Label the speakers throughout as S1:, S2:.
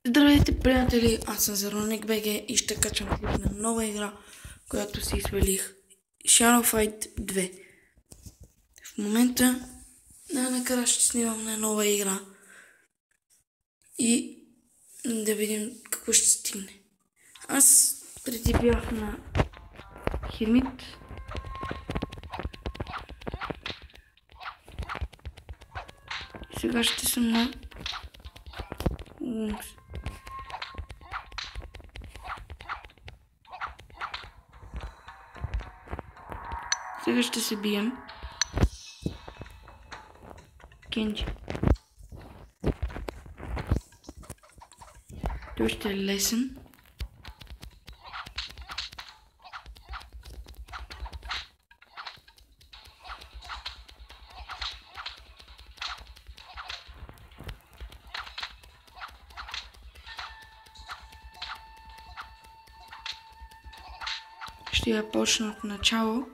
S1: Здравейте, приятели! Аз съм Зароник БГ и ще качвам клип на нова игра, която си свалих. Shadow Fight 2. В момента накрая ще снимам на нова игра и да видим какво ще стигне. Аз преди бях на Хермит. Сега ще съм на Лункс. Сега ще се бием. Кенджи. Той ще е лесен. Ще я почна от начало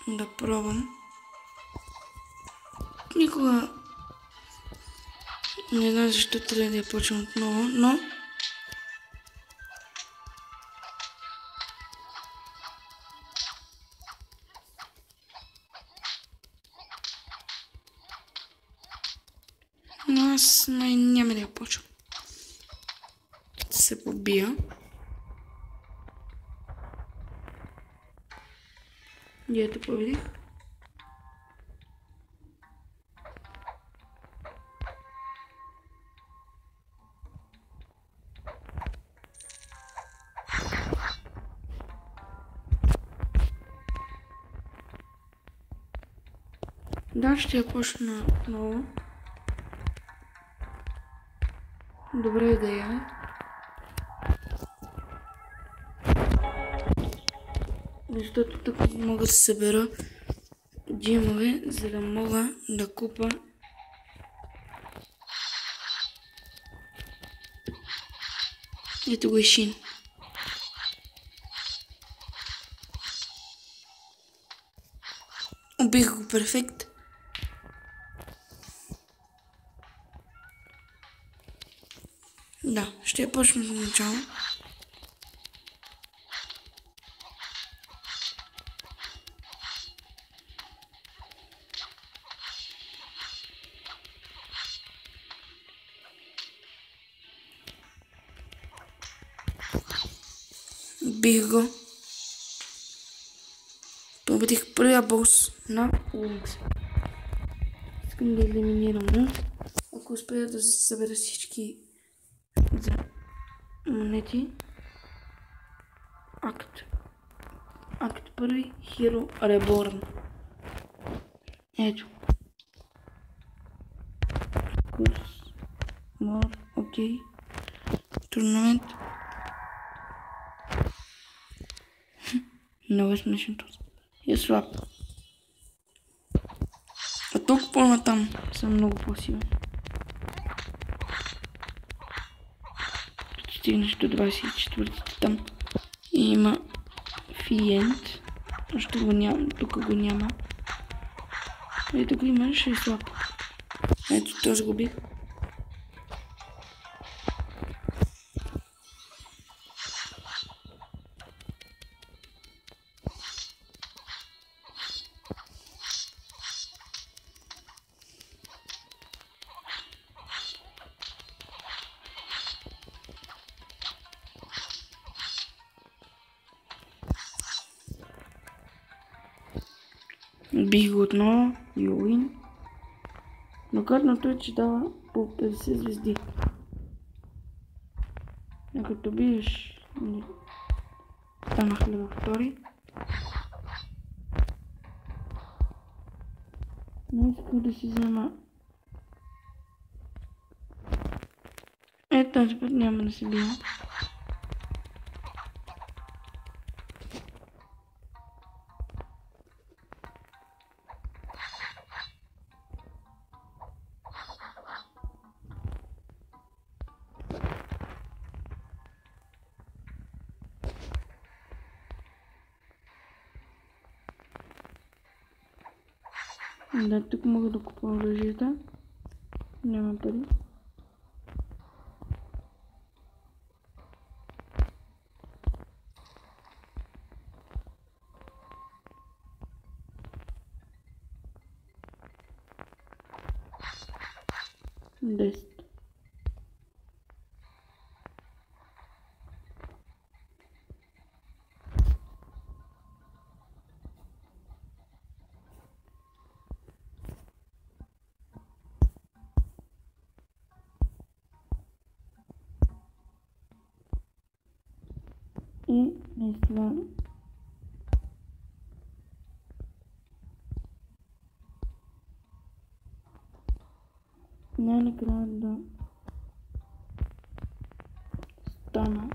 S1: да пробвам. Никога не знам защо трябва да я почвам отново, но аз няма да я почвам. Ще се побия. И ето победих. Да, ще я почна отново. Добра идея. Защото тук мога да събера джимове, за да мога да купа ето го Шин. Убих го перфект. Да, ще я почнем от начало. Бих го. Победих първия бос на Лункс. Искам да елиминирам Лункс. Ако успея да събера всички за монети. Акт първи, Hero Reborn. Ето. Курс. Мор. Окей. Турнамент. Много е смешен този. И е слаб. А толкова по-натам съм много по-силен. Като стигнеш до 24-ти там и има Фиент. Още го няма, тук го няма. Ето го има, ще е слаб. Ето този го бих. Бих го отново и уин. Но гадното е, че дава по 50 звезди. А като биеш, станах лева втори. Но исках да си взема. Тази път няма да се бия. Да, тук мога да купувам оръжията. Няма пари. 10. И наистина най-накрая да стана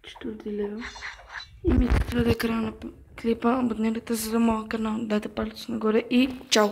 S1: 4 лева. И мисля да е края на клипа. Абонирайте се за моя канал, дайте палец нагоре и чао!